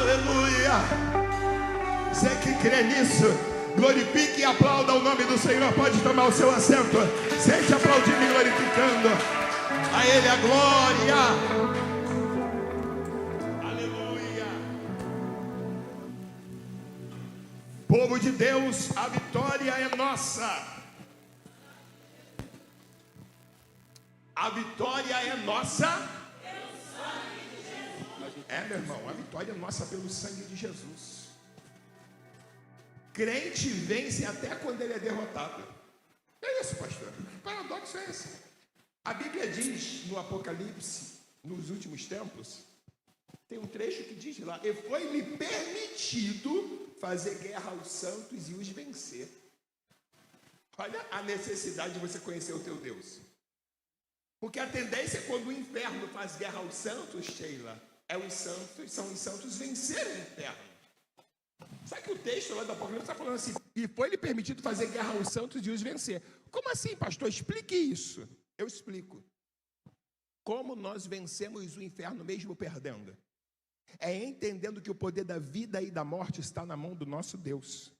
Aleluia. Você que crê nisso, glorifique e aplauda o nome do Senhor. Pode tomar o seu assento. Sente aplaudindo e glorificando a Ele a glória. Aleluia. Povo de Deus, a vitória é nossa. A vitória é nossa. Meu irmão, a vitória é nossa pelo sangue de Jesus. Crente vence até quando ele é derrotado. É isso, pastor. Que paradoxo é esse? A Bíblia diz no Apocalipse, nos últimos tempos, tem um trecho que diz lá: e foi-me permitido fazer guerra aos santos e os vencer. Olha a necessidade de você conhecer o teu Deus. Porque a tendência é quando o inferno faz guerra aos santos, Sheila, são os santos vencerem o inferno. Só que o texto lá do Apocalipse está falando assim: e foi-lhe permitido fazer guerra aos santos e os vencer. Como assim, pastor? Explique isso. Eu explico. Como nós vencemos o inferno mesmo perdendo? É entendendo que o poder da vida e da morte está na mão do nosso Deus.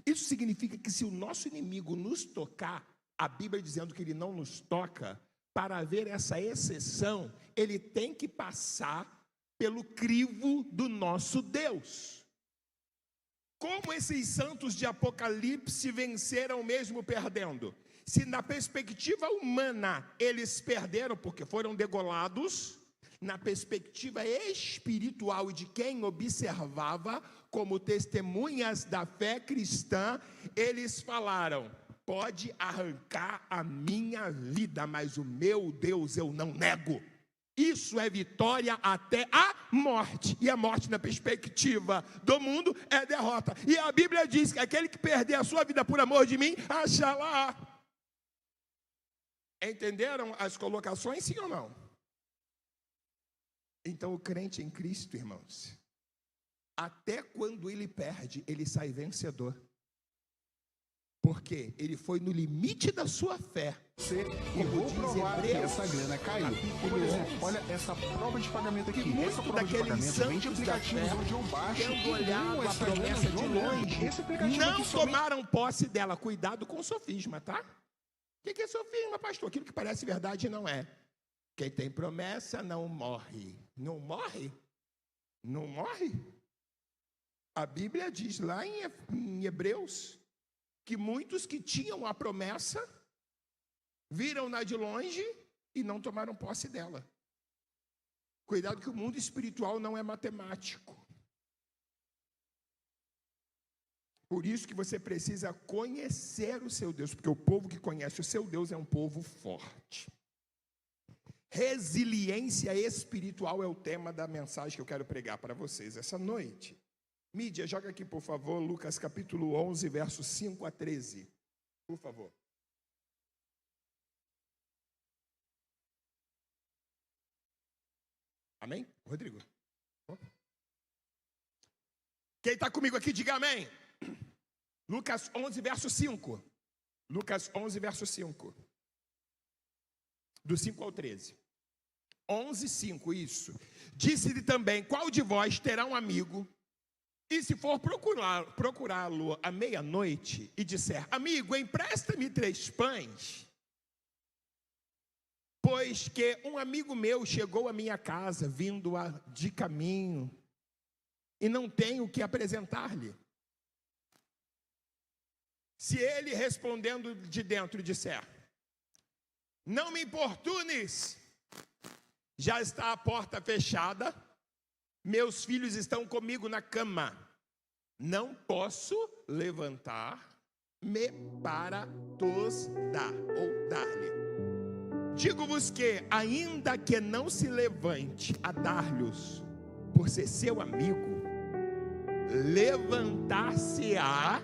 Isso significa que se o nosso inimigo nos tocar, a Bíblia dizendo que ele não nos toca, para haver essa exceção, ele tem que passar pelo crivo do nosso Deus. Como esses santos de Apocalipse venceram mesmo perdendo? Se na perspectiva humana eles perderam porque foram degolados, na perspectiva espiritual e de quem observava, como testemunhas da fé cristã, eles falaram: pode arrancar a minha vida, mas o meu Deus eu não nego. Isso é vitória até a morte. E a morte, na perspectiva do mundo, é derrota. E a Bíblia diz que aquele que perder a sua vida por amor de mim, achará. Entenderam as colocações, sim ou não? Então o crente em Cristo, irmãos, até quando ele perde, ele sai vencedor. Porque ele foi no limite da sua fé. E vou provar que essa grana caiu. Por exemplo, olha essa prova de pagamento aqui. Essa prova de pagamento vem de aplicativos onde eu baixo. Tendo olhado a promessa de longe, não tomaram posse dela. Cuidado com o sofisma, tá? O que é sofisma, pastor? Aquilo que parece verdade não é. Quem tem promessa não morre. Não morre? Não morre? A Bíblia diz lá em Hebreus que muitos que tinham a promessa viram-na de longe e não tomaram posse dela. Cuidado que o mundo espiritual não é matemático. Por isso que você precisa conhecer o seu Deus, porque o povo que conhece o seu Deus é um povo forte. Resiliência espiritual é o tema da mensagem que eu quero pregar para vocês essa noite. Mídia, joga aqui, por favor, Lucas capítulo 11, versos 5 a 13. Por favor. Amém? Rodrigo? Quem está comigo aqui, diga amém. Lucas 11, verso 5. Lucas 11, verso 5. Do 5 ao 13. 11, 5, isso. Disse-lhe também: qual de vós terá um amigo, e se for procurá-lo à meia-noite, e disser: amigo, empresta-me 3 pães, pois que um amigo meu chegou à minha casa, vindo de caminho, e não tenho o que apresentar-lhe. Se ele, respondendo de dentro, disser: não me importunes, já está a porta fechada, meus filhos estão comigo na cama, não posso levantar-me para tos dar ou dar-lhe. Digo-vos que, ainda que não se levante a dar-lhes, por ser seu amigo, levantar-se-á,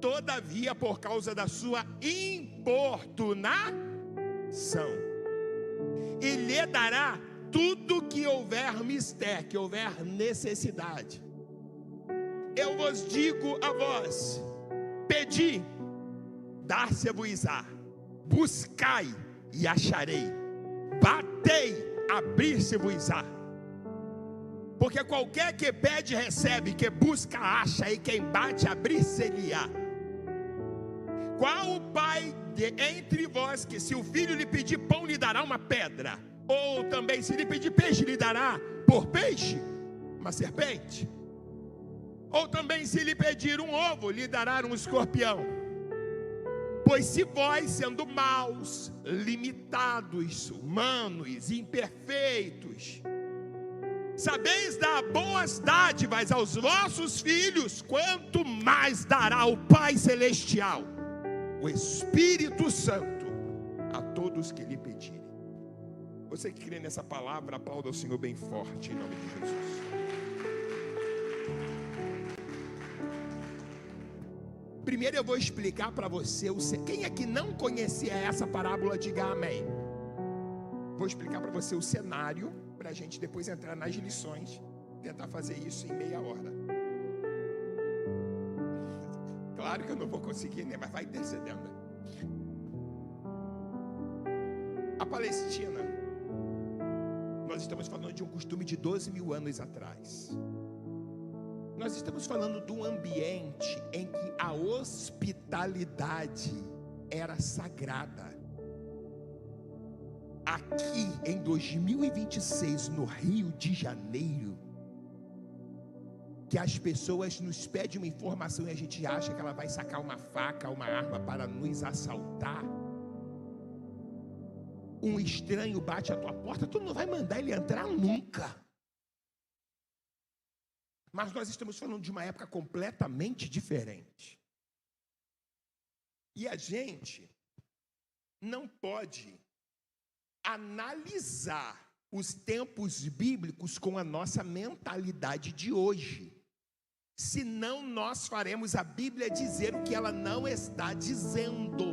todavia, por causa da sua importunação, e lhe dará tudo que houver mister, que houver necessidade. Eu vos digo a vós: pedi, dar-se-vos-á, buscai e acharei, batei, abrir-se-vos-á. Porque qualquer que pede, recebe, que busca, acha, e quem bate, abrir-se-lhe-á. Qual o pai entre vós que, se o filho lhe pedir pão, lhe dará uma pedra? Ou também, se lhe pedir peixe, lhe dará por peixe uma serpente? Ou também, se lhe pedir um ovo, lhe dará um escorpião? Pois se vós, sendo maus, limitados, humanos, imperfeitos, sabeis dar boas dádivas aos vossos filhos, quanto mais dará o Pai Celestial, o Espírito Santo, a todos que lhe pedirem. Você que crê nessa palavra, aplauda o Senhor bem forte, em nome de Jesus. Primeiro eu vou explicar para você, quem é que não conhecia essa parábola, diga amém. Vou explicar para você o cenário, para a gente depois entrar nas lições, tentar fazer isso em meia hora. Claro que eu não vou conseguir, né? Mas vai intercedendo. A Palestina, nós estamos falando de um costume de 12 mil anos atrás. Nós estamos falando de um ambiente em que a hospitalidade era sagrada. Aqui em 2026, no Rio de Janeiro, que as pessoas nos pedem uma informação e a gente acha que ela vai sacar uma faca, uma arma para nos assaltar. Um estranho bate à tua porta, tu não vai mandar ele entrar nunca. Mas nós estamos falando de uma época completamente diferente. E a gente não pode analisar os tempos bíblicos com a nossa mentalidade de hoje. Senão nós faremos a Bíblia dizer o que ela não está dizendo.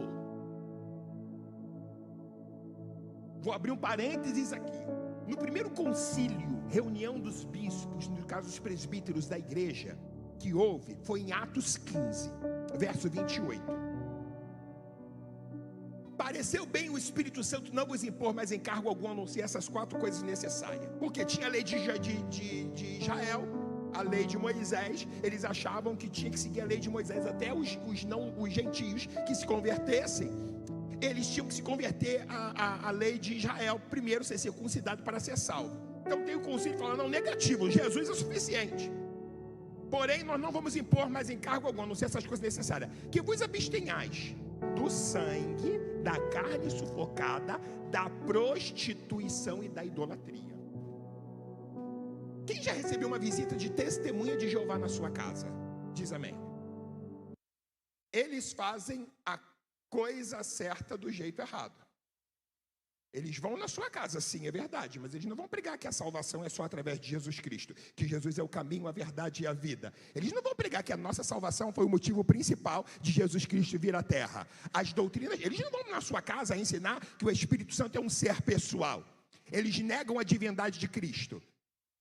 Vou abrir um parênteses aqui. No primeiro concílio, reunião dos bispos, no caso dos presbíteros da igreja, que houve, foi em Atos 15, verso 28. Pareceu bem o Espírito Santo não vos impor mais encargo algum, a não ser essas 4 coisas necessárias. Porque tinha a lei de Israel, a lei de Moisés. Eles achavam que tinha que seguir a lei de Moisés até os gentios que se convertessem. Eles tinham que se converter à lei de Israel, primeiro ser circuncidado para ser salvo. Então tem o concílio falando, não, negativo, Jesus é o suficiente. Porém, nós não vamos impor mais encargo algum, a não ser essas coisas necessárias. Que vos abstenhais do sangue, da carne sufocada, da prostituição e da idolatria. Quem já recebeu uma visita de testemunha de Jeová na sua casa? Diz amém. Eles fazem a coisa certa do jeito errado. Eles vão na sua casa, sim, é verdade, mas eles não vão pregar que a salvação é só através de Jesus Cristo, que Jesus é o caminho, a verdade e a vida. Eles não vão pregar que a nossa salvação foi o motivo principal de Jesus Cristo vir à terra. As doutrinas, eles não vão na sua casa ensinar que o Espírito Santo é um ser pessoal. Eles negam a divindade de Cristo.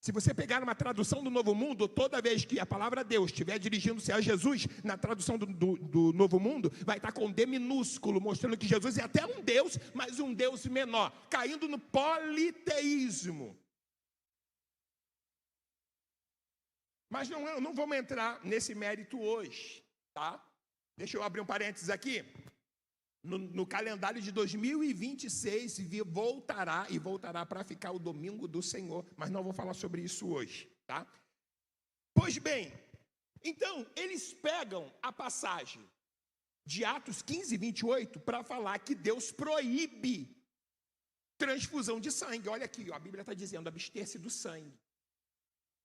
Se você pegar uma tradução do Novo Mundo, toda vez que a palavra Deus estiver dirigindo-se a Jesus, na tradução do Novo Mundo, vai estar com D minúsculo, mostrando que Jesus é até um Deus, mas um Deus menor, caindo no politeísmo. Mas não vamos entrar nesse mérito hoje, tá? Deixa eu abrir um parênteses aqui. No calendário de 2026 voltará para ficar o domingo do Senhor, mas não vou falar sobre isso hoje, tá? Pois bem, então eles pegam a passagem de Atos 15, 28 para falar que Deus proíbe transfusão de sangue. Olha aqui, ó, a Bíblia está dizendo abster-se do sangue.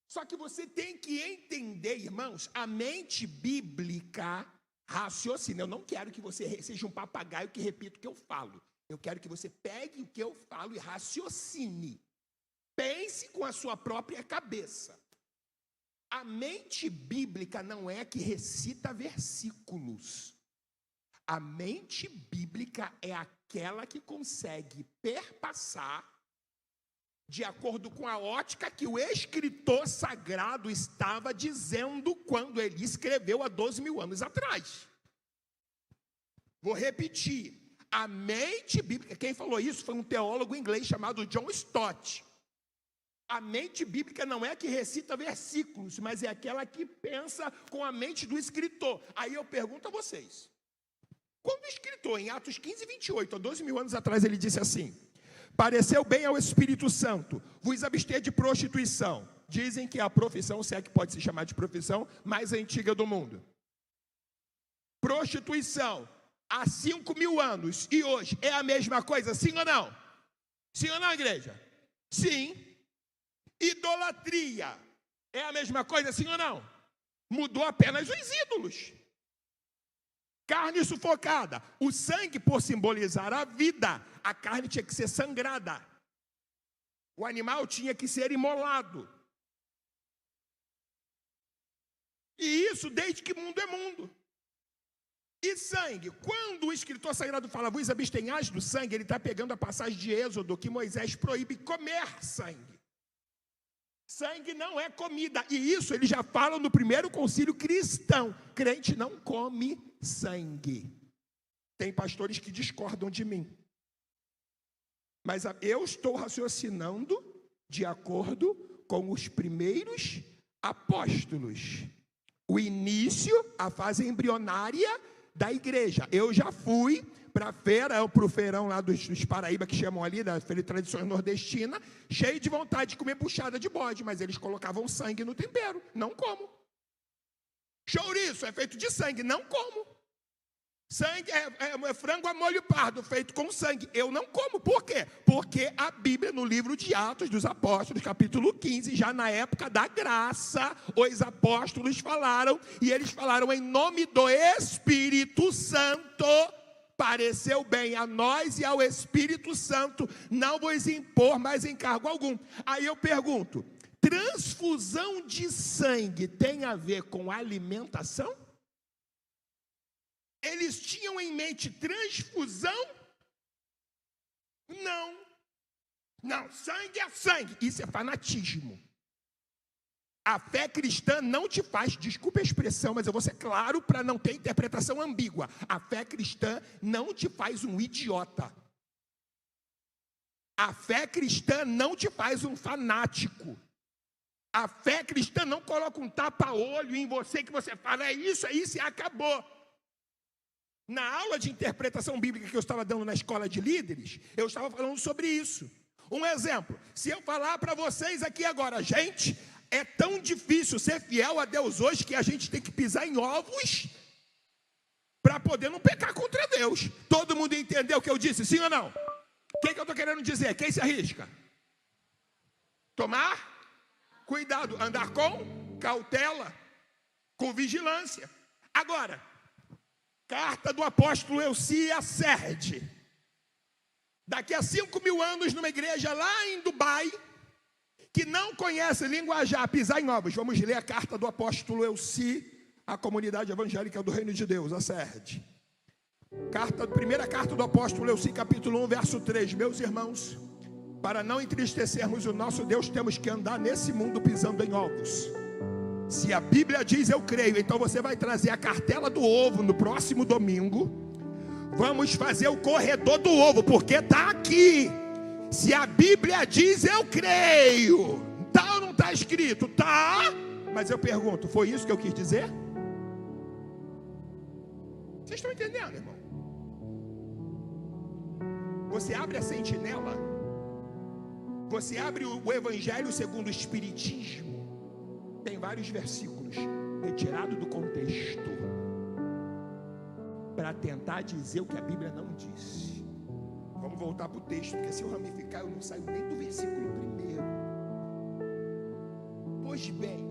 Só que você tem que entender, irmãos, a mente bíblica raciocina. Eu não quero que você seja um papagaio que repita o que eu falo. Eu quero que você pegue o que eu falo e raciocine. Pense com a sua própria cabeça. A mente bíblica não é que recita versículos. A mente bíblica é aquela que consegue perpassar de acordo com a ótica que o escritor sagrado estava dizendo quando ele escreveu há 12 mil anos atrás. Vou repetir. A mente bíblica, quem falou isso foi um teólogo inglês chamado John Stott. A mente bíblica não é a que recita versículos, mas é aquela que pensa com a mente do escritor. Aí eu pergunto a vocês, quando o escritor, em Atos 15, 28, há 12 mil anos atrás, ele disse assim: pareceu bem ao Espírito Santo vos abster de prostituição. Dizem que é a profissão, se é que pode se chamar de profissão, mais antiga do mundo. Prostituição, há 5 mil anos e hoje é a mesma coisa, sim ou não? Sim ou não, igreja? Sim. Idolatria é a mesma coisa, sim ou não? Mudou apenas os ídolos. Carne sufocada, o sangue por simbolizar a vida, a carne tinha que ser sangrada. O animal tinha que ser imolado. E isso desde que mundo é mundo. E sangue, quando o escritor sagrado fala, vos abstenhais do sangue, ele está pegando a passagem de Êxodo, que Moisés proíbe comer sangue. Sangue não é comida, e isso eles já falam no primeiro concílio cristão. Crente não come sangue. Tem pastores que discordam de mim. Mas eu estou raciocinando de acordo com os primeiros apóstolos. O início, a fase embrionária da igreja. Eu já fui para a feira, para o feirão lá dos Paraíba, que chamam ali, da feira de tradições nordestina, cheio de vontade de comer buchada de bode, mas eles colocavam sangue no tempero, não como. Chouriço é feito de sangue, não como. Sangue é frango a molho pardo, feito com sangue, eu não como. Por quê? Porque a Bíblia, no livro de Atos dos Apóstolos, capítulo 15, já na época da graça, os apóstolos falaram, e eles falaram em nome do Espírito Santo, pareceu bem a nós e ao Espírito Santo não vos impor mais encargo algum. Aí eu pergunto, transfusão de sangue tem a ver com alimentação? Eles tinham em mente transfusão? Não. Não, sangue é sangue. Isso é fanatismo. A fé cristã não te faz, desculpa a expressão, mas eu vou ser claro para não ter interpretação ambígua. A fé cristã não te faz um idiota. A fé cristã não te faz um fanático. A fé cristã não coloca um tapa-olho em você que você fala, é isso e acabou. Na aula de interpretação bíblica que eu estava dando na escola de líderes, eu estava falando sobre isso. Um exemplo, se eu falar para vocês aqui agora, gente, é tão difícil ser fiel a Deus hoje que a gente tem que pisar em ovos para poder não pecar contra Deus. Todo mundo entendeu o que eu disse, sim ou não? O que eu estou querendo dizer? Quem se arrisca? Tomar cuidado, andar com cautela, com vigilância. Agora, carta do apóstolo Elci a Serde. Daqui a 5 mil anos, numa igreja lá em Dubai, que não conhece linguajar, pisar em ovos. Vamos ler a carta do apóstolo Elci à comunidade evangélica do Reino de Deus, a Serde. Primeira carta do apóstolo Elci, capítulo 1, verso 3. Meus irmãos, para não entristecermos o nosso Deus, temos que andar nesse mundo pisando em ovos. Se a Bíblia diz, eu creio, então você vai trazer a cartela do ovo no próximo domingo. Vamos fazer o corredor do ovo, porque está aqui. Se a Bíblia diz, eu creio. Está ou não está escrito? Está. Mas eu pergunto, foi isso que eu quis dizer? Vocês estão entendendo, irmão? Você abre a sentinela, você abre o Evangelho segundo o Espiritismo. Tem vários versículos retirados do contexto para tentar dizer o que a Bíblia não disse. Vamos voltar para o texto, porque se eu ramificar eu não saio nem do versículo primeiro. Pois bem,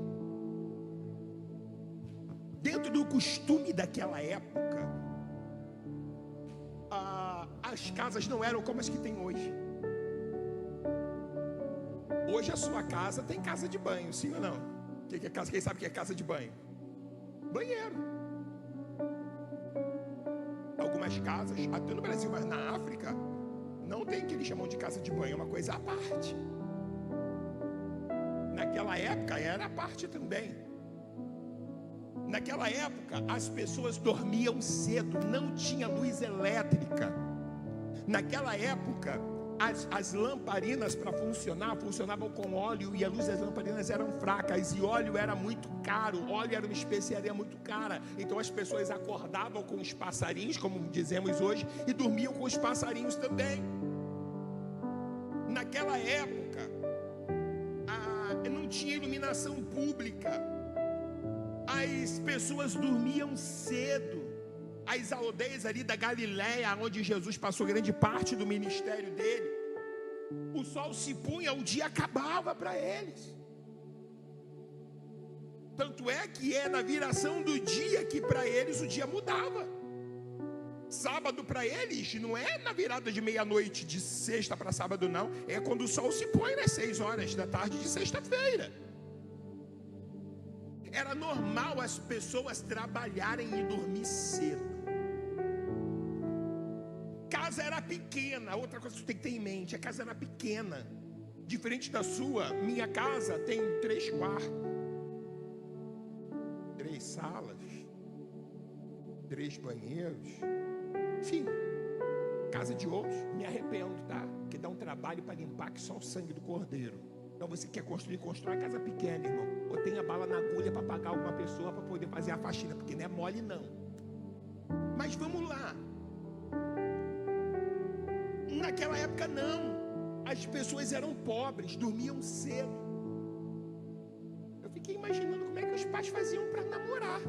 dentro do costume daquela época, as casas não eram como as que tem hoje. Hoje a sua casa tem casa de banho, sim ou não? O que é casa? Quem sabe o que é casa de banho? Banheiro. Algumas casas, até no Brasil, mas na África, não tem o que eles chamam de casa de banho, é uma coisa à parte. Naquela época era à parte também. Naquela época as pessoas dormiam cedo, não tinha luz elétrica. Naquela época as lamparinas para funcionavam com óleo, e a luz das lamparinas eram fracas, e óleo era muito caro, óleo era uma especiaria muito cara. Então as pessoas acordavam com os passarinhos, como dizemos hoje, e dormiam com os passarinhos também. Naquela época, não tinha iluminação pública, as pessoas dormiam cedo. As aldeias ali da Galileia, onde Jesus passou grande parte do ministério dele, o sol se punha, o dia acabava para eles. Tanto é que é na viração do dia que para eles o dia mudava. Sábado para eles não é na virada de meia-noite de sexta para sábado, não. É quando o sol se põe nas 6 horas da tarde de sexta-feira. Era normal as pessoas trabalharem e dormir cedo. Casa era pequena. Outra coisa que você tem que ter em mente: a casa era pequena. Diferente da sua, minha casa tem 3 quartos, 3 salas, 3 banheiros. Enfim, casa de outros, me arrependo, tá? Porque dá um trabalho para limpar que só o sangue do cordeiro. Então você quer construir, constrói casa pequena, irmão. Ou tenha bala na agulha para pagar alguma pessoa para poder fazer a faxina, porque não é mole não. Mas vamos lá. Naquela época não. As pessoas eram pobres, dormiam cedo. Eu fiquei imaginando como é que os pais faziam para namorar.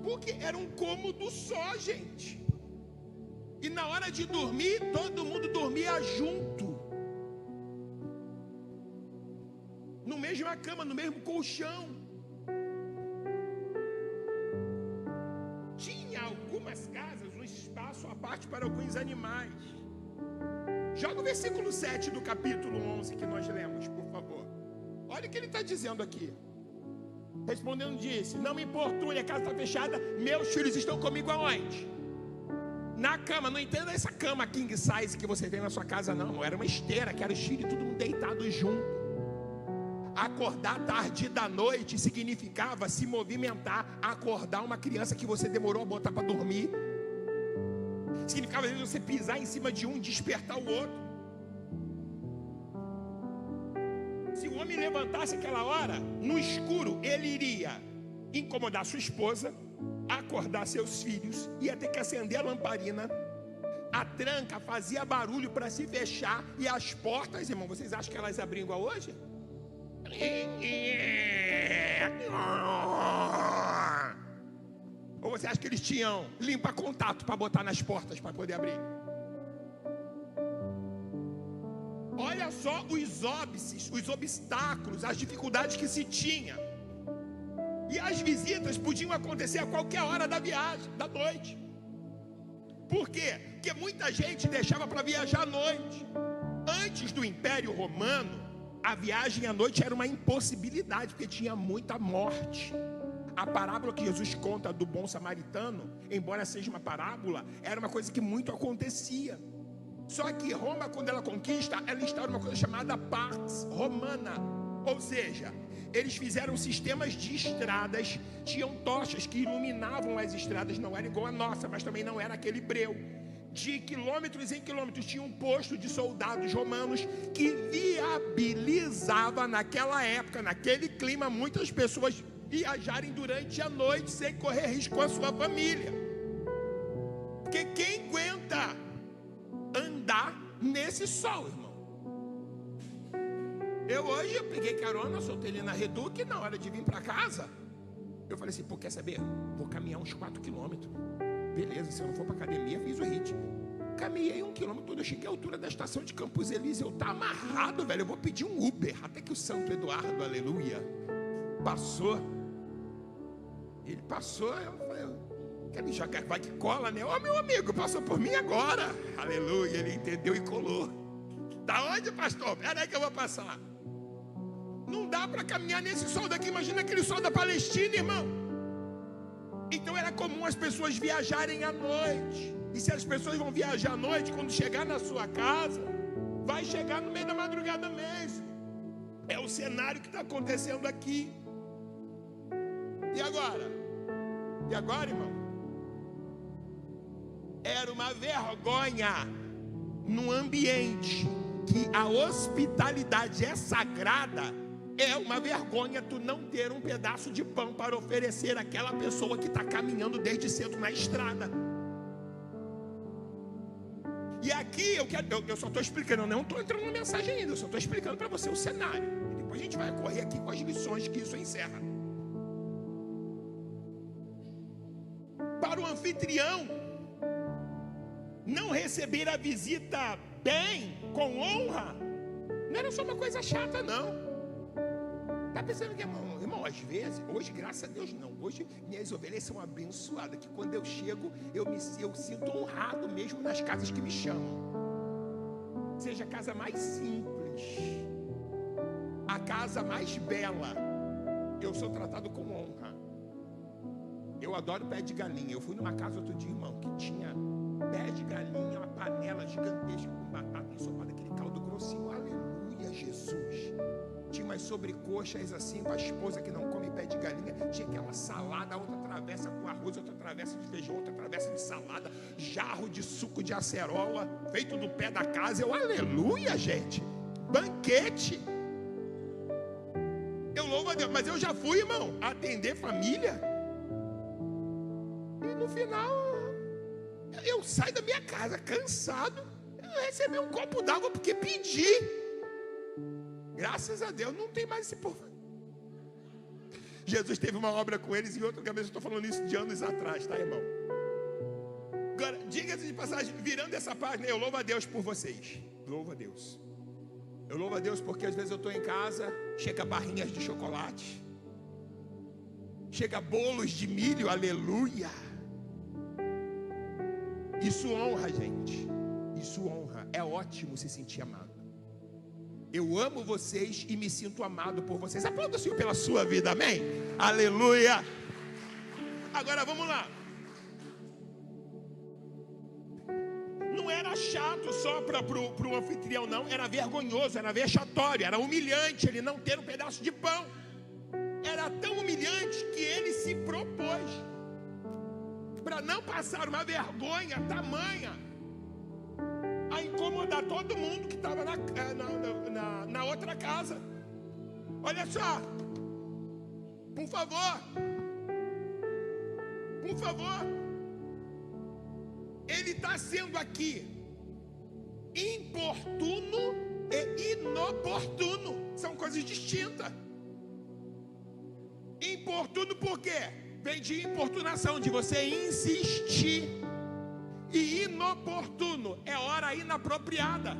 Porque era um cômodo só, gente. E na hora de dormir, todo mundo dormia junto. No mesma cama, no mesmo colchão. Tinha algumas casas um espaço à parte para alguns animais. Joga o versículo 7 do capítulo 11 que nós lemos, por favor. Olha o que ele está dizendo aqui. Respondendo disse: não me importune, a casa está fechada, meus filhos estão comigo aonde? Na cama. Não entenda essa cama king size que você tem na sua casa, não. Era uma esteira, que era os filhos todo mundo deitado junto. Acordar tarde da noite significava se movimentar. Acordar uma criança que você demorou a botar para dormir significava às vezes você pisar em cima de um e despertar o outro. Se o homem levantasse aquela hora, no escuro, ele iria incomodar sua esposa, acordar seus filhos, ia ter que acender a lamparina, a tranca fazia barulho para se fechar, e as portas, irmão, vocês acham que elas abriam igual hoje? Ou você acha que eles tinham limpa-contato para botar nas portas para poder abrir? Olha só os óbices, os obstáculos, as dificuldades que se tinha. E as visitas podiam acontecer a qualquer hora da viagem, da noite. Por quê? Porque muita gente deixava para viajar à noite. Antes do Império Romano, a viagem à noite era uma impossibilidade, porque tinha muita morte. A parábola que Jesus conta do bom samaritano, embora seja uma parábola, era uma coisa que muito acontecia. Só que Roma, quando ela conquista, ela instaura uma coisa chamada Pax Romana. Ou seja, eles fizeram sistemas de estradas, tinham tochas que iluminavam as estradas. Não era igual a nossa, mas também não era aquele breu. De quilômetros em quilômetros tinha um posto de soldados romanos que viabilizava naquela época, naquele clima, muitas pessoas viajarem durante a noite sem correr risco com a sua família. Porque quem aguenta andar nesse sol, irmão? Eu peguei carona, soltei ele na Reduc, e na hora de vir para casa, eu falei assim: pô, quer saber? Vou caminhar uns 4 quilômetros. Beleza, se eu não for para academia, fiz o ritmo. Caminhei 1 quilômetro, quando eu cheguei à altura da estação de Campos Elíseos, eu tá amarrado, velho, eu vou pedir um Uber. Até que o Santo Eduardo, aleluia, passou. Ele passou, eu falei: quer me jogar, vai que cola, né? Ô, meu amigo, passou por mim agora. Aleluia, ele entendeu e colou. Da onde, pastor? Pera aí que eu vou passar. Não dá para caminhar nesse sol daqui. Imagina aquele sol da Palestina, irmão. Então era comum as pessoas viajarem à noite. E se as pessoas vão viajar à noite, quando chegar na sua casa, vai chegar no meio da madrugada mesmo. É o cenário que está acontecendo aqui. E agora? E agora, irmão? Era uma vergonha num ambiente que a hospitalidade é sagrada, é uma vergonha tu não ter um pedaço de pão para oferecer àquela pessoa que está caminhando desde cedo na estrada. E aqui eu só estou explicando, eu não estou entrando na mensagem ainda, eu só estou explicando para você o cenário. E depois a gente vai correr aqui com as lições que isso encerra. Para o anfitrião não receber a visita bem, com honra, não era só uma coisa chata, não. Está pensando que, irmão, às vezes, hoje, graças a Deus, não. Hoje, minhas ovelhas são abençoadas, que quando eu chego, eu sinto honrado mesmo nas casas que me chamam. Seja a casa mais simples, a casa mais bela, eu sou tratado com honra. Eu adoro pé de galinha. Eu fui numa casa outro dia, irmão, que tinha pé de galinha, uma panela gigantesca com batata ensopada, aquele caldo grossinho. Aleluia, Jesus. Tinha umas sobrecoxas assim para a esposa que não come pé de galinha. Tinha aquela salada, outra travessa com arroz, outra travessa de feijão, outra travessa de salada, jarro de suco de acerola, feito do pé da casa. Eu, aleluia, gente. Banquete. Eu louvo a Deus. Mas eu já fui, irmão, atender família. E no final, eu saio da minha casa cansado. Eu recebi um copo d'água porque pedi. Graças a Deus, não tem mais esse povo. Jesus teve uma obra com eles em outro cabeça. Eu estou falando isso de anos atrás, tá, irmão? Agora, diga-se de passagem, virando essa página, eu louvo a Deus por vocês. Louvo a Deus. Eu louvo a Deus porque às vezes eu estou em casa, chega barrinhas de chocolate, chega bolos de milho, aleluia. Isso honra, gente. Isso honra. É ótimo se sentir amado. Eu amo vocês e me sinto amado por vocês. Aplauda o Senhor pela sua vida, amém? Aleluia. Agora vamos lá. Não era chato só para o anfitrião, não. Era vergonhoso, era vexatório, era humilhante ele não ter um pedaço de pão. Era tão humilhante que ele se propôs, para não passar uma vergonha tamanha, a incomodar todo mundo que estava na outra casa. Olha só, por favor, ele está sendo aqui importuno e inoportuno, são coisas distintas. Importuno por quê? Vem de importunação, de você insistir. E inoportuno é hora inapropriada.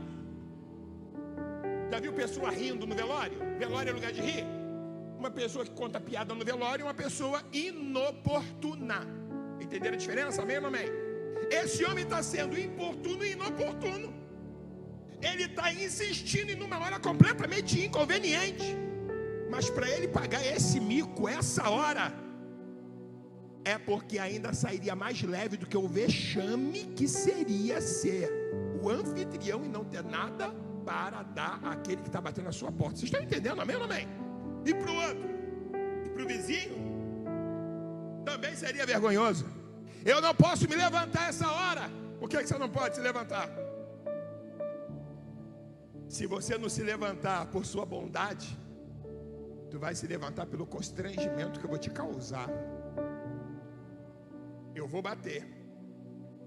Já viu pessoa rindo no velório? Velório é lugar de rir. Uma pessoa que conta piada no velório é uma pessoa inoportuna. Entenderam a diferença? Amém ou amém? Esse homem está sendo importuno e inoportuno. Ele está insistindo em uma hora completamente inconveniente. Mas para ele pagar esse mico, essa hora, é porque ainda sairia mais leve do que o vexame que seria ser o anfitrião e não ter nada para dar àquele que está batendo na sua porta. Vocês estão entendendo? Amém ou não amém? E para o outro? E para o vizinho? Também seria vergonhoso. Eu não posso me levantar essa hora. Por que você não pode se levantar? Se você não se levantar por sua bondade, tu vai se levantar pelo constrangimento que eu vou te causar. Eu vou bater.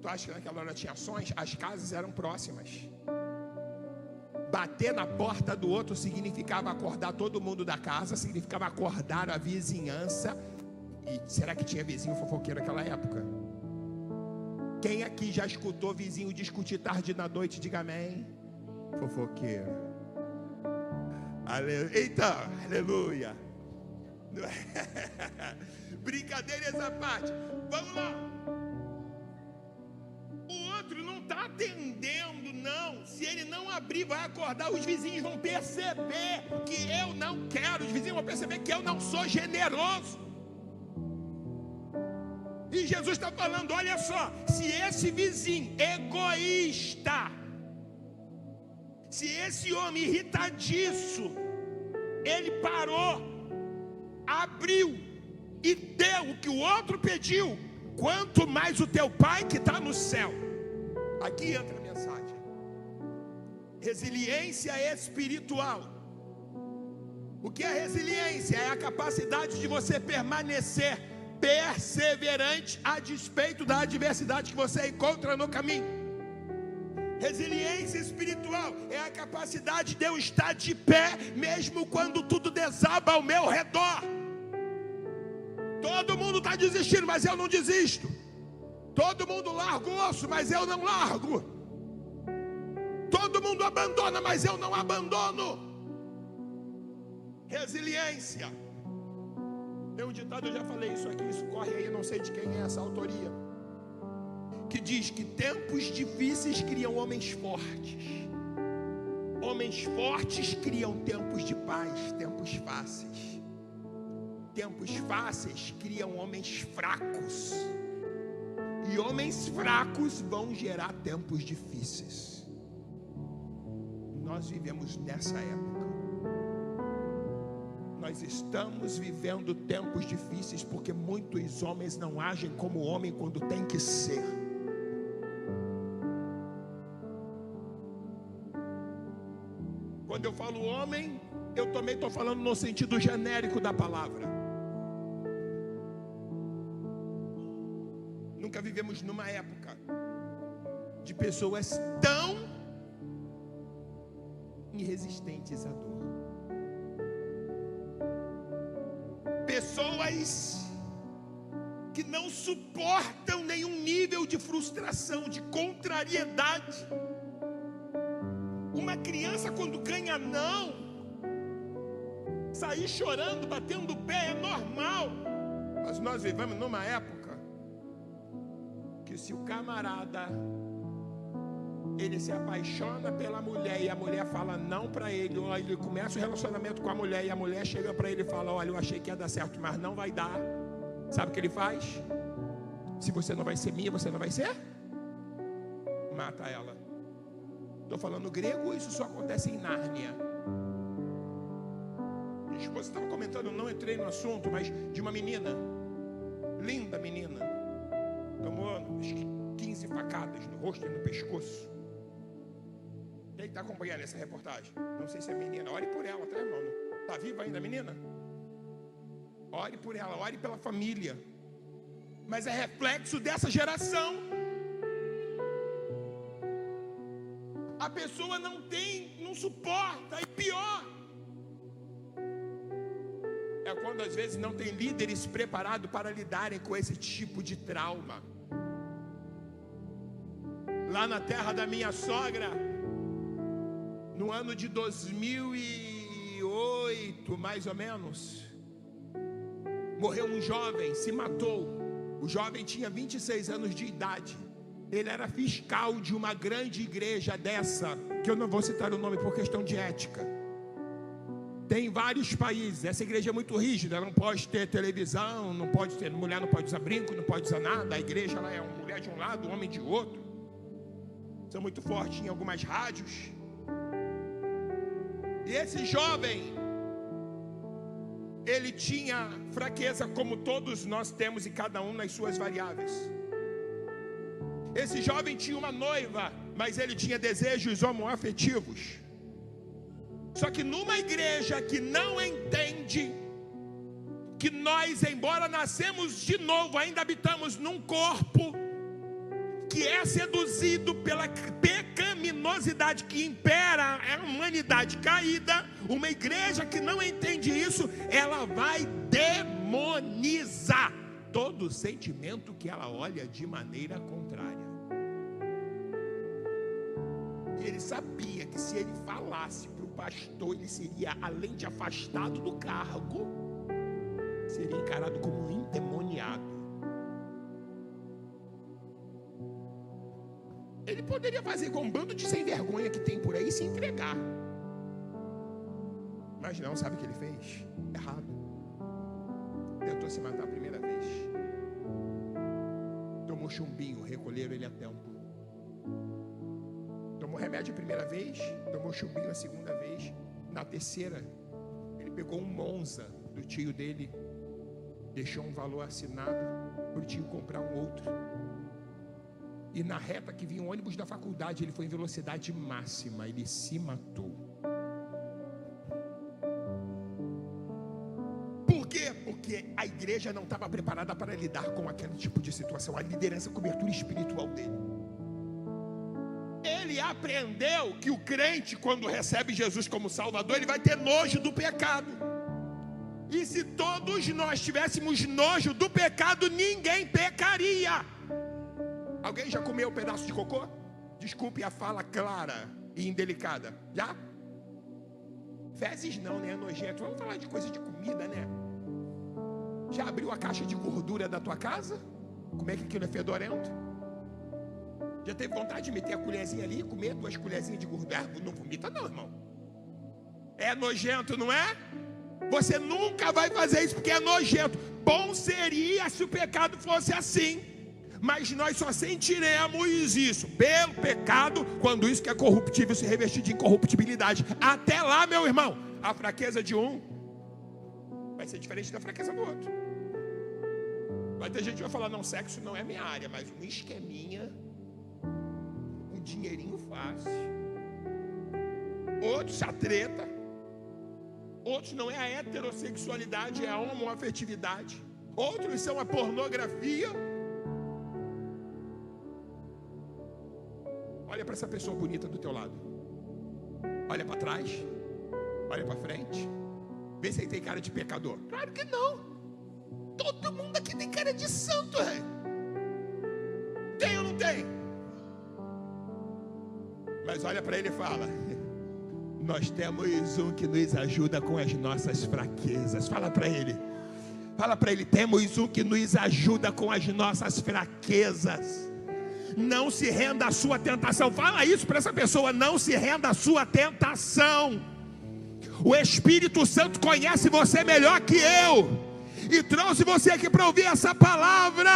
Tu acha que naquela hora tinha ações? As casas eram próximas. Bater na porta do outro significava acordar todo mundo da casa, significava acordar a vizinhança. E será que tinha vizinho fofoqueiro naquela época? Quem aqui já escutou vizinho discutir tarde da noite? Diga amém. Fofoqueiro. Eita, aleluia. Brincadeira essa parte. Vamos lá. O outro não está atendendo, não. Se ele não abrir, vai acordar. Os vizinhos vão perceber que eu não quero. Os vizinhos vão perceber que eu não sou generoso. E Jesus está falando, olha só, se esse vizinho egoísta, se esse homem irritadiço, ele parou, abriu e deu o que o outro pediu, quanto mais o teu pai que está no céu. Aqui entra a mensagem. Resiliência espiritual. O que é resiliência? É a capacidade de você permanecer perseverante a despeito da adversidade que você encontra no caminho. Resiliência espiritual é a capacidade de eu estar de pé mesmo quando tudo desaba ao meu redor. Todo mundo está desistindo, mas eu não desisto. Todo mundo larga o osso, mas eu não largo. Todo mundo abandona, mas eu não abandono. Resiliência. Tem um ditado, eu já falei isso aqui, isso corre aí, não sei de quem é essa autoria, que diz que tempos difíceis criam homens fortes. Homens fortes criam tempos de paz, tempos fáceis. Tempos fáceis criam homens fracos. E homens fracos vão gerar tempos difíceis. Nós vivemos nessa época. Nós estamos vivendo tempos difíceis porque muitos homens não agem como homem quando tem que ser. Quando eu falo homem, eu também estou falando no sentido genérico da palavra. Nunca vivemos numa época de pessoas tão irresistentes à dor. Pessoas que não suportam nenhum nível de frustração, de contrariedade. Uma criança quando ganha não, sair chorando, batendo o pé é normal. Mas nós vivemos numa época que se o camarada ele se apaixona pela mulher e a mulher fala não para ele, ou ele começa o relacionamento com a mulher e a mulher chega para ele e fala, olha, eu achei que ia dar certo, mas não vai dar. Sabe o que ele faz? Se você não vai ser minha, você não vai ser? Mata ela. Estou falando grego, isso só acontece em Nárnia. Minha esposa estava comentando, não entrei no assunto, mas de uma menina, linda menina, tomou 15 facadas no rosto e no pescoço. Quem está acompanhando essa reportagem? Não sei se é menina, ore por ela, tá, irmão? Está viva ainda a menina? Ore por ela, ore pela família. Mas é reflexo dessa geração. A pessoa não suporta, e pior é quando às vezes não tem líderes preparados para lidarem com esse tipo de trauma. Lá na terra da minha sogra, no ano de 2008, mais ou menos, morreu um jovem, se matou. O jovem tinha 26 anos de idade. Ele era fiscal de uma grande igreja dessa, que eu não vou citar o nome por questão de ética. Tem vários países, essa igreja é muito rígida, não pode ter televisão, não pode ter, mulher não pode usar brinco, não pode usar nada. A igreja ela é uma mulher de um lado, um homem de outro. São muito fortes em algumas rádios. E esse jovem, ele tinha fraqueza como todos nós temos e cada um nas suas variáveis. Esse jovem tinha uma noiva, mas ele tinha desejos homoafetivos. Só que numa igreja que não entende que nós, embora nascemos de novo, ainda habitamos num corpo que é seduzido pela pecaminosidade que impera a humanidade caída, uma igreja que não entende isso, ela vai demonizar todo sentimento que ela olha de maneira contrária. E ele sabia que se ele falasse para o pastor, ele seria, além de afastado do cargo, seria encarado como um endemoniado. Ele poderia fazer com um bando de sem vergonha que tem por aí e se entregar. Mas não, sabe o que ele fez? Errado. Tentou se matar a primeira vez. Tomou chumbinho, recolheram ele a tempo. Tomou remédio a primeira vez, tomou chumbinho a segunda vez. Na terceira, ele pegou um Monza do tio dele, deixou um valor assinado para o tio comprar um outro. E na reta que vinha o ônibus da faculdade, ele foi em velocidade máxima, ele se matou. Por quê? Porque a igreja não estava preparada para lidar com aquele tipo de situação. A liderança, a cobertura espiritual dele. Ele aprendeu que o crente, quando recebe Jesus como Salvador, ele vai ter nojo do pecado. E se todos nós tivéssemos nojo do pecado, ninguém pecaria. Alguém já comeu um pedaço de cocô? Desculpe a fala clara e indelicada. Já? Fezes não, né? É nojento. Vamos falar de coisa de comida, né? Já abriu a caixa de gordura da tua casa? Como é que aquilo é fedorento? Já teve vontade de meter a colherzinha ali e comer 2 colherzinhas de gordura? Não vomita não, irmão. É nojento, não é? Você nunca vai fazer isso porque é nojento. Bom seria se o pecado fosse assim. Mas nós só sentiremos isso pelo pecado quando isso que é corruptível se revestir de incorruptibilidade. Até lá, meu irmão, a fraqueza de um vai ser diferente da fraqueza do outro. Vai ter gente que vai falar, não, sexo não é minha área, mas um esqueminha, um dinheirinho fácil. Outros a treta. Outros não é a heterossexualidade, é a homoafetividade. Outros são a pornografia. Olha para essa pessoa bonita do teu lado. Olha para trás. Olha para frente. Vê se ele tem cara de pecador. Claro que não. Todo mundo aqui tem cara de santo, rei. Tem ou não tem? Mas olha para ele e fala: nós temos um que nos ajuda com as nossas fraquezas. Fala para ele. Fala para ele, temos um que nos ajuda com as nossas fraquezas. Não se renda à sua tentação. Fala isso para essa pessoa, não se renda à sua tentação. O Espírito Santo conhece você melhor que eu e trouxe você aqui para ouvir essa palavra.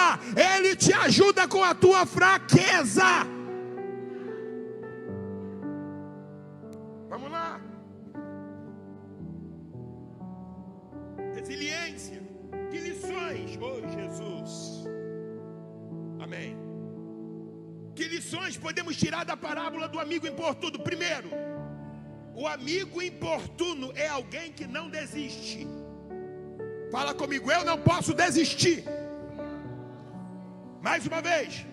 Ele te ajuda com a tua fraqueza. Vamos lá. Resiliência. Que lições, oh Jesus. Amém. Que lições podemos tirar da parábola do amigo importuno? Primeiro, o amigo importuno é alguém que não desiste. Fala comigo, eu não posso desistir. Mais uma vez.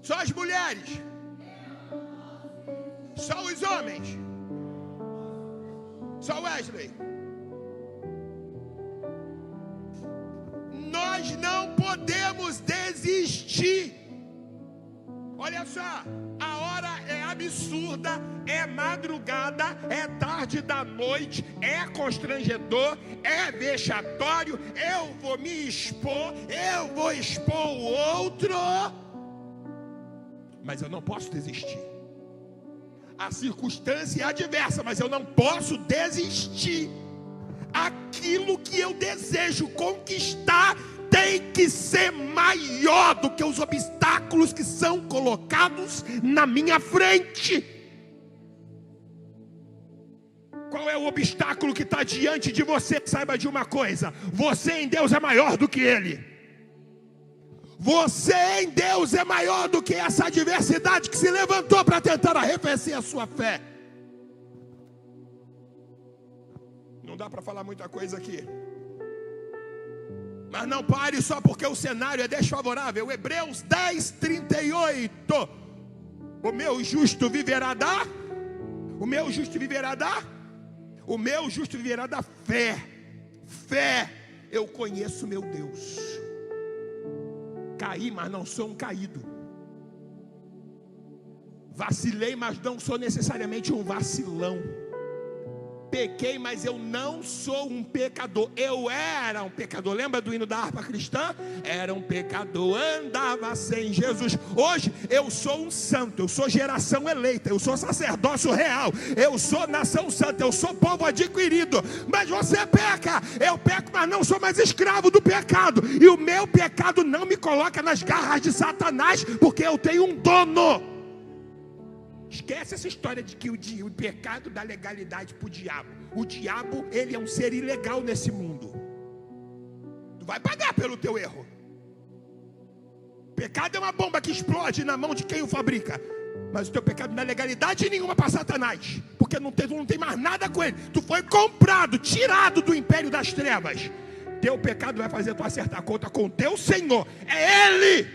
Só as mulheres. Só os homens. Só Wesley. Nós não podemos desistir. Olha só, a hora é absurda, é madrugada, é tarde da noite, é constrangedor, é vexatório. Eu vou me expor, eu vou expor o outro, mas eu não posso desistir. A circunstância é adversa, mas eu não posso desistir. Aquilo que eu desejo conquistar tem que ser maior do que os obstáculos que são colocados na minha frente. Qual é o obstáculo que está diante de você? Saiba de uma coisa: você em Deus é maior do que ele. Você em Deus é maior do que essa adversidade que se levantou para tentar arrefecer a sua fé. Não dá para falar muita coisa aqui, mas não pare só porque o cenário é desfavorável. Hebreus 10:38. O meu justo viverá da... O meu justo viverá da... O meu justo viverá da fé. Fé. Eu conheço meu Deus. Caí, mas não sou um caído. Vacilei, mas não sou necessariamente um vacilão. Pequei, mas eu não sou um pecador. Eu era um pecador. Lembra do hino da harpa cristã? Era um pecador, andava sem Jesus. Hoje eu sou um santo. Eu sou geração eleita. Eu sou sacerdócio real. Eu sou nação santa. Eu sou povo adquirido. Mas você peca. Eu peco, mas não sou mais escravo do pecado. E o meu pecado não me coloca nas garras de Satanás, porque eu tenho um dono. Esquece essa história de que o pecado dá legalidade para o diabo. O diabo, ele é um ser ilegal nesse mundo. Tu vai pagar pelo teu erro. Pecado é uma bomba que explode na mão de quem o fabrica. Mas o teu pecado não é legalidade nenhuma para Satanás, porque não tem mais nada com ele. Tu foi comprado, tirado do império das trevas. Teu pecado vai fazer tu acertar a conta com o teu Senhor. É Ele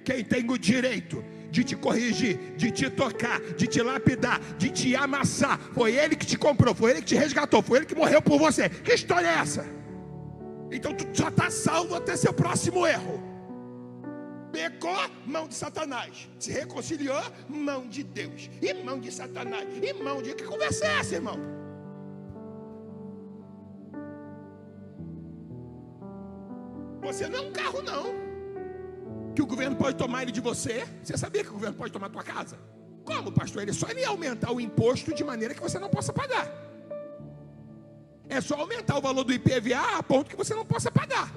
quem tem o direito de te corrigir, de te tocar, de te lapidar, de te amassar. Foi Ele que te comprou, foi Ele que te resgatou, foi Ele que morreu por você. Que história é essa? Então tu já está salvo até seu próximo erro. Pecou, mão de Satanás. Se reconciliou, mão de Deus. E mão de Satanás. E mão de... Que conversa é essa, irmão? Você não é um carro, não, que o governo pode tomar ele de você. Você sabia que o governo pode tomar a tua casa? Como, pastor? Ele só ia aumentar o imposto de maneira que você não possa pagar. É só aumentar o valor do IPVA a ponto que você não possa pagar.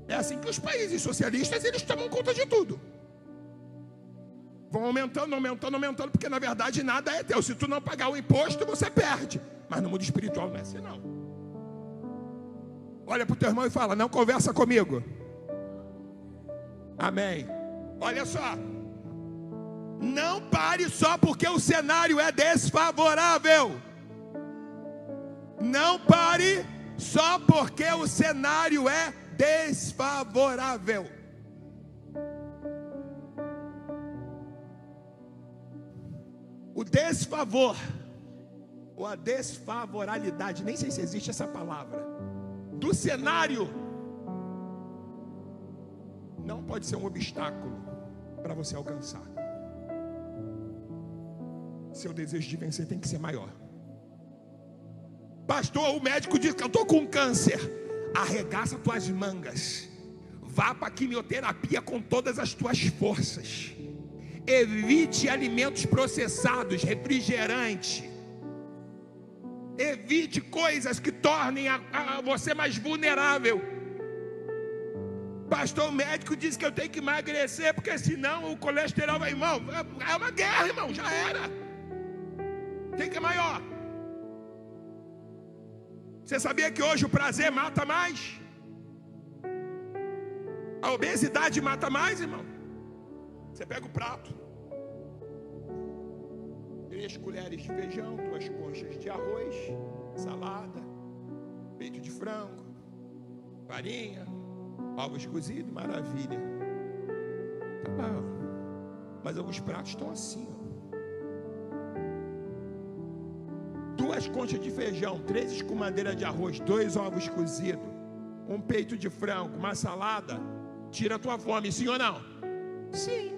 É assim que os países socialistas, eles tomam conta de tudo. Vão aumentando, aumentando, aumentando, porque na verdade nada é teu. Se tu não pagar o imposto, você perde. Mas no mundo espiritual não é assim, não. Olha para o teu irmão e fala: não conversa comigo. Amém. Olha só. Não pare só porque o cenário é desfavorável. Não pare só porque o cenário é desfavorável. O desfavor, ou a desfavorabilidade, nem sei se existe essa palavra, do cenário, não pode ser um obstáculo para você alcançar. Seu desejo de vencer tem que ser maior. Pastor, o médico diz que eu estou com câncer. Arregaça tuas mangas. Vá para a quimioterapia com todas as tuas forças. Evite alimentos processados, refrigerante. Evite coisas que tornem você mais vulnerável. Pastor, o médico disse que eu tenho que emagrecer, porque senão o colesterol vai, irmão. É uma guerra, irmão, já era. Quem que é maior? Você sabia que hoje o prazer mata mais? A obesidade mata mais, irmão. Você pega o prato, 3 colheres de feijão, 2 conchas de arroz, salada, peito de frango, farinha, ovos cozidos, maravilha. Tá bom. Mas alguns pratos estão assim, ó. 2 conchas de feijão, 3 escumadeiras de arroz, 2 ovos cozidos, 1 peito de frango, uma salada, tira a tua fome, sim ou não? Sim.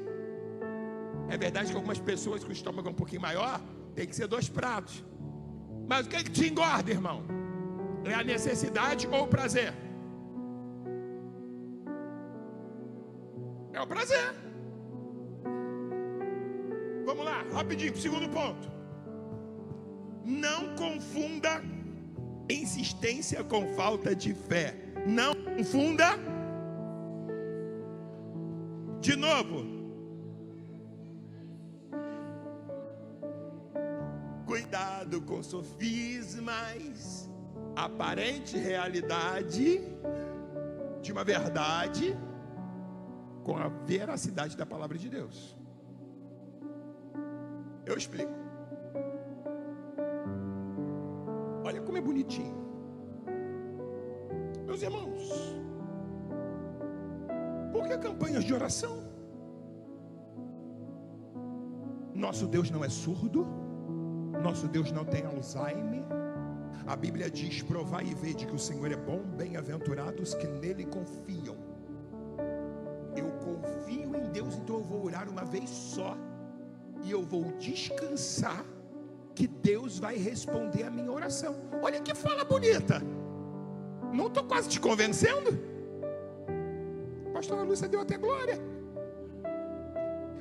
É verdade que algumas pessoas com o estômago um pouquinho maior, tem que ser 2 pratos. Mas o que é que te engorda, irmão? É a necessidade ou o prazer? É o prazer. Vamos lá, rapidinho, segundo ponto. Não confunda insistência com falta de fé. Não confunda. De novo. Cuidado com sofismas, aparente realidade de uma verdade com a veracidade da palavra de Deus. Eu explico. Olha como é bonitinho. Meus irmãos, por que campanhas de oração? Nosso Deus não é surdo. Nosso Deus não tem Alzheimer. A Bíblia diz: provai e vede que o Senhor é bom, bem-aventurados que nele confiam. Eu confio em Deus, então eu vou orar uma vez só e eu vou descansar que Deus vai responder a minha oração. Olha que fala bonita. Não estou quase te convencendo? A pastora Lúcia deu até glória.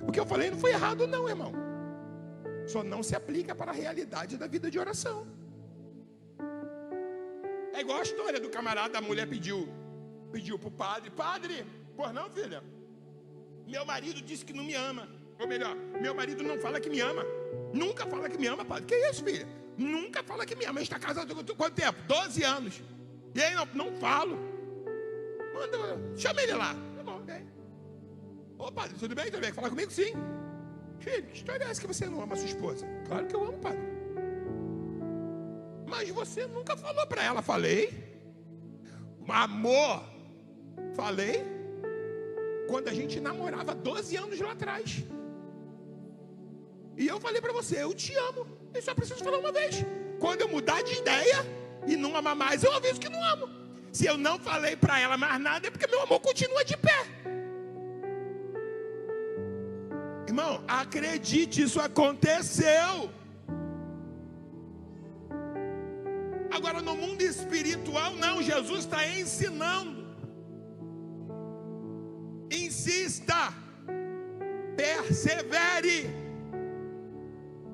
O que eu falei não foi errado não, irmão. Só não se aplica para a realidade da vida de oração. É igual a história do camarada. A mulher pediu para o padre: padre, por não, filha, meu marido disse que não me ama. Ou melhor, meu marido não fala que me ama. Nunca fala que me ama, padre. Que isso, filha? Nunca fala que me ama. A gente está casado há quanto tempo? 12 anos. E aí não falo. Manda, chama ele lá. Tá bom, okay. Ô padre, tudo bem? Quer falar comigo? Sim. Filho, que história é essa que você não ama a sua esposa? Claro que eu amo, padre. Mas você nunca falou para ela. Falei. Amor. Falei. Quando a gente namorava 12 anos lá atrás. E eu falei para você, eu te amo. Eu só preciso falar uma vez. Quando eu mudar de ideia e não amar mais, eu aviso que não amo. Se eu não falei para ela mais nada, é porque meu amor continua de pé. Irmão, acredite, isso aconteceu. Agora no mundo espiritual não, Jesus está ensinando. Insista, persevere.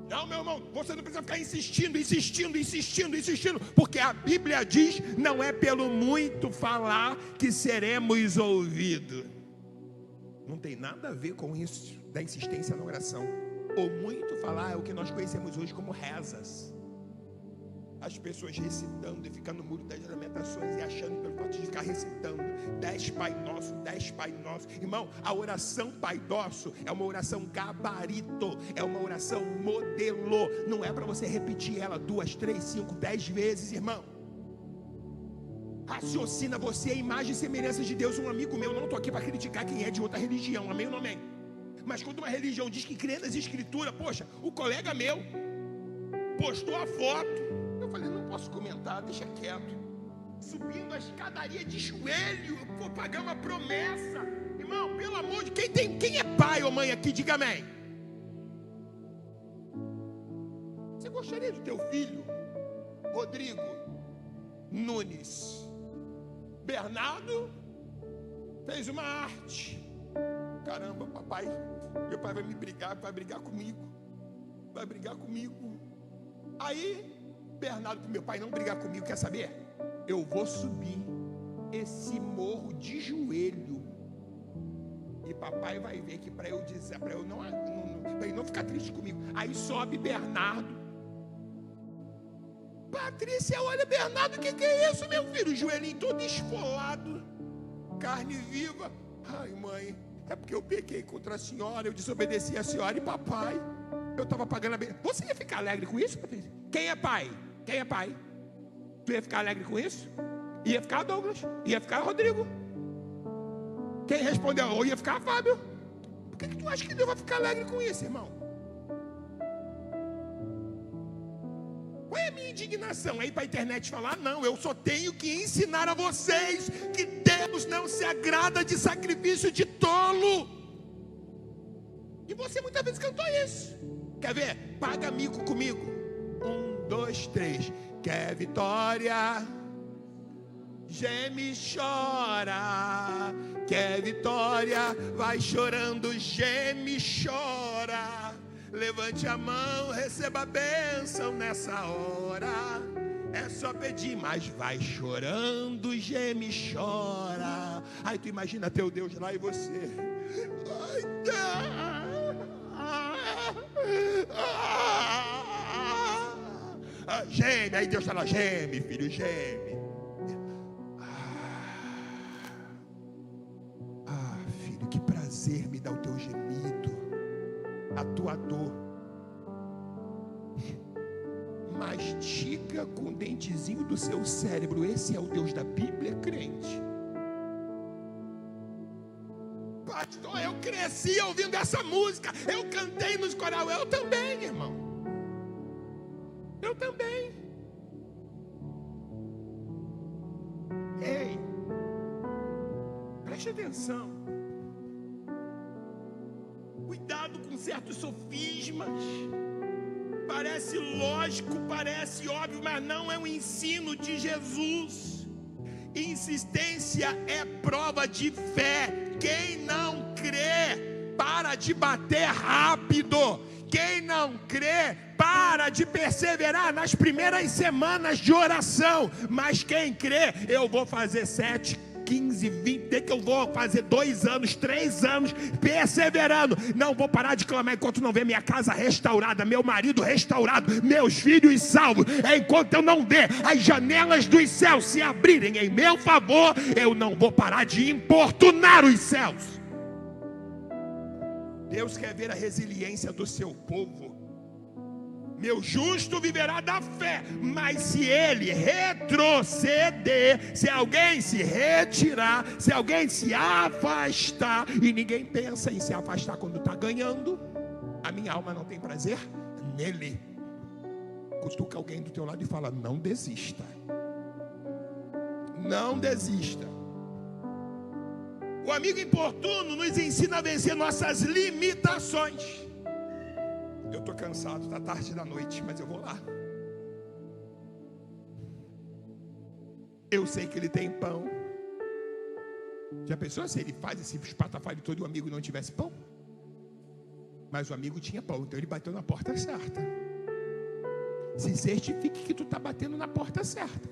Não, meu irmão, você não precisa ficar insistindo, porque a Bíblia diz, não é pelo muito falar que seremos ouvidos. Não tem nada a ver com isso, da insistência na oração. O muito falar é o que nós conhecemos hoje como rezas. As pessoas recitando e ficando no muro das lamentações e achando pelo fato de ficar recitando 10 Pai Nosso, 10 Pai Nosso. Irmão, a oração Pai Nosso é uma oração gabarito, é uma oração modelo. Não é para você repetir ela 2, 3, 5, 10 vezes, irmão. Raciocina, você é a imagem e semelhança de Deus. Um amigo meu, não estou aqui para criticar quem é de outra religião, amém ou não amém? Mas quando uma religião diz que crê nas escrituras, poxa, o colega meu postou a foto. Eu falei, não posso comentar, deixa quieto. Subindo a escadaria de joelho, vou pagar uma promessa. Irmão, pelo amor de quem é pai ou mãe aqui, diga amém. Você gostaria do teu filho, Rodrigo Nunes Bernardo, fez uma arte. Caramba, papai, meu pai vai me brigar, vai brigar comigo. Aí Bernardo, para meu pai não brigar comigo, quer saber? Eu vou subir esse morro de joelho e papai vai ver que para eu dizer, para ele não ficar triste comigo. Aí sobe Bernardo. Patrícia, olha Bernardo, o que é isso, meu filho? O joelhinho todo esfolado, carne viva. Ai, mãe, é porque eu pequei contra a senhora, eu desobedeci a senhora e papai. Eu estava pagando a bem. Você ia ficar alegre com isso, Patrícia? Quem é pai? Tu ia ficar alegre com isso? Ia ficar Douglas? Ia ficar Rodrigo? Quem respondeu? Ou ia ficar Fábio? Por que tu acha que Deus vai ficar alegre com isso, irmão? Qual é a minha indignação? Aí para a internet falar, não, eu só tenho que ensinar a vocês que Deus não se agrada de sacrifício de tolo. E você muitas vezes cantou isso. Quer ver? Paga mico comigo. 1, 2, 3. Quer vitória? Geme e chora. Quer vitória? Vai chorando, geme e chora. Levante a mão, receba a bênção nessa hora. É só pedir, mas vai chorando, geme e chora. Aí tu imagina teu Deus lá e você. Ai, geme, aí Deus está lá, geme, filho, geme. Filho, que prazer me dá o teu gemido, a tua dor. Mastiga com o dentezinho do seu cérebro. Esse é o Deus da Bíblia, crente. Pastor, eu cresci ouvindo essa música, eu cantei nos coral. Eu também, irmão. Eu também. Ei, preste atenção. Cuidado com certos sofismas. Parece lógico, parece óbvio, mas não é um ensino de Jesus. Insistência é prova de fé. Quem não crê, para de bater rápido. Quem não crê, para de perseverar nas primeiras semanas de oração. Mas quem crê, eu vou fazer 7, 15, 20, tem que eu vou fazer 2 anos, 3 anos, perseverando. Não vou parar de clamar enquanto não ver minha casa restaurada, meu marido restaurado, meus filhos salvos. Enquanto eu não ver as janelas dos céus se abrirem em meu favor, eu não vou parar de importunar os céus. Deus quer ver a resiliência do seu povo. Meu justo viverá da fé, mas se ele retroceder, se alguém se retirar, se alguém se afastar, e ninguém pensa em se afastar quando está ganhando, a minha alma não tem prazer nele. Cutuca alguém do teu lado e fala: não desista. Não desista. O amigo importuno nos ensina a vencer nossas limitações. Eu estou cansado, está tarde da noite, mas eu vou lá. Eu sei que ele tem pão. Já pensou se ele faz esse espatafalho todo e o amigo não tivesse pão? Mas o amigo tinha pão, então ele bateu na porta certa. Se certifique que tu está batendo na porta certa.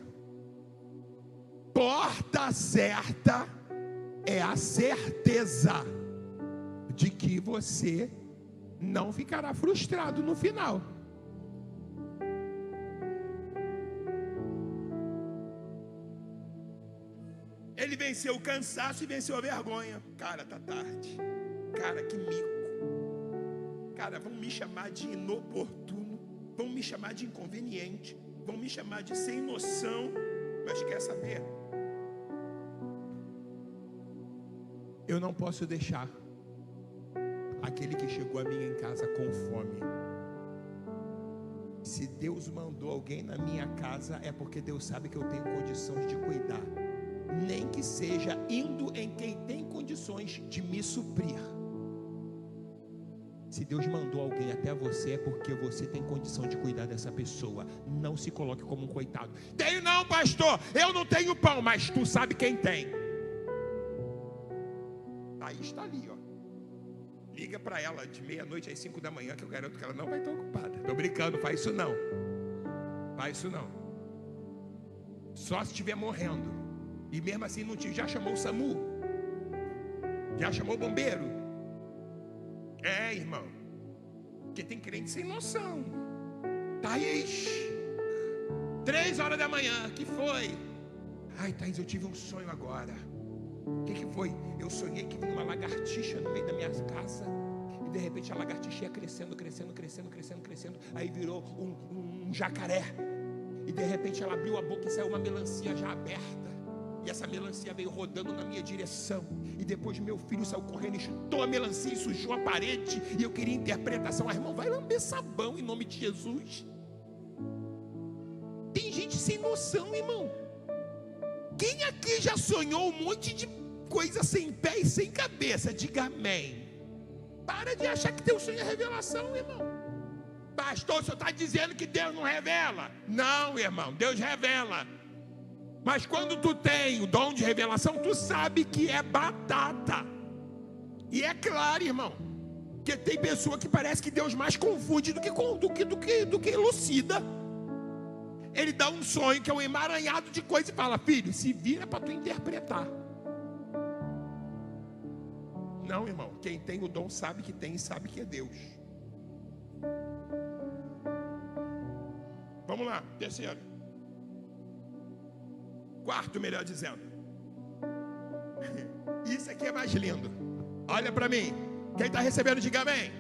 Porta certa é a certeza de que você não ficará frustrado no final. Ele venceu o cansaço e venceu a vergonha. Cara, tá tarde. Cara, que mico. Cara, vão me chamar de inoportuno, vão me chamar de inconveniente, vão me chamar de sem noção. Mas quer saber? Eu não posso deixar aquele que chegou a mim em casa com fome. Se Deus mandou alguém na minha casa, é porque Deus sabe que eu tenho condições de cuidar, nem que seja indo em quem tem condições de me suprir. Se Deus mandou alguém até você, é porque você tem condição de cuidar dessa pessoa. Não se coloque como um coitado. Tenho não, pastor, eu não tenho pão, mas tu sabe quem tem. Aí está ali, ó. Liga para ela de meia-noite às 5 da manhã, que eu garanto que ela não vai estar ocupada. Tô brincando, faz isso não. Faz isso não. Só se estiver morrendo. E mesmo assim não te... Já chamou o SAMU? Já chamou o bombeiro? É, irmão. Porque tem crente sem noção. Thaís, 3 horas da manhã, que foi? Ai, Thaís, eu tive um sonho agora. O que foi? Eu sonhei que vinha uma lagartixa no meio da minha casa. E de repente a lagartixa ia crescendo, crescendo, crescendo, crescendo, crescendo. Aí virou um jacaré. E de repente ela abriu a boca e saiu uma melancia já aberta. E essa melancia veio rodando na minha direção. E depois meu filho saiu correndo e chutou a melancia e sujou a parede. E eu queria interpretação. Ah, irmão, vai lamber sabão em nome de Jesus. Tem gente sem noção, irmão. Quem aqui já sonhou um monte de coisa sem pé e sem cabeça? Diga amém. Para de achar que teu sonho é revelação, irmão. Pastor, o senhor está dizendo que Deus não revela? Não, irmão, Deus revela. Mas quando tu tem o dom de revelação, tu sabe que é batata. E é claro, irmão, que tem pessoa que parece que Deus mais confunde do que elucida. Ele dá um sonho que é um emaranhado de coisa e fala: filho, se vira para tu interpretar. Não, irmão, quem tem o dom sabe que tem e sabe que é Deus. Vamos lá, terceiro. Quarto, melhor dizendo. Isso aqui é mais lindo. Olha para mim. Quem está recebendo, diga amém.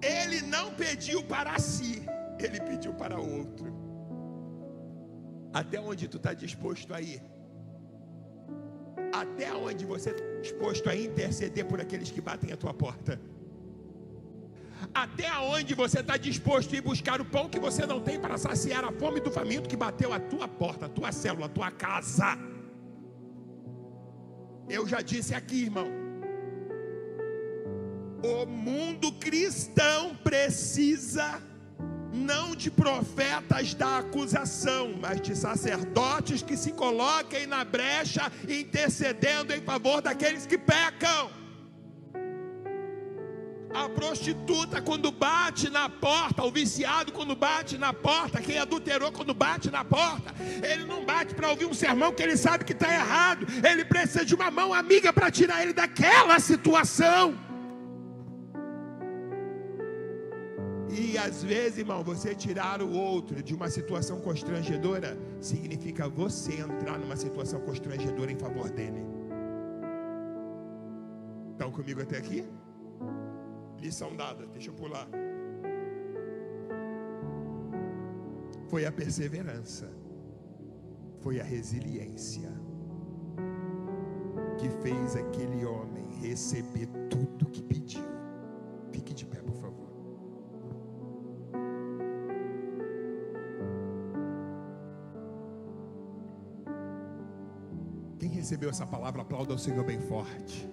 Ele não pediu para si, ele pediu para outro. Até onde tu está disposto a ir? Até onde você está disposto a interceder por aqueles que batem a tua porta? Até onde você está disposto a ir buscar o pão que você não tem para saciar a fome do faminto que bateu a tua porta, a tua célula, a tua casa? Eu já disse aqui, irmão, o mundo cristão precisa não de profetas da acusação, mas de sacerdotes que se coloquem na brecha, intercedendo em favor daqueles que pecam. A prostituta quando bate na porta, o viciado quando bate na porta, quem adulterou quando bate na porta, ele não bate para ouvir um sermão que ele sabe que está errado, ele precisa de uma mão amiga para tirar ele daquela situação. E às vezes, irmão, você tirar o outro de uma situação constrangedora significa você entrar numa situação constrangedora em favor dele. Estão comigo até aqui? Lição dada, deixa eu pular. Foi a perseverança, foi a resiliência que fez aquele homem receber tudo que pediu. Fique de pé, por favor. Quem recebeu essa palavra, aplauda o Senhor bem forte.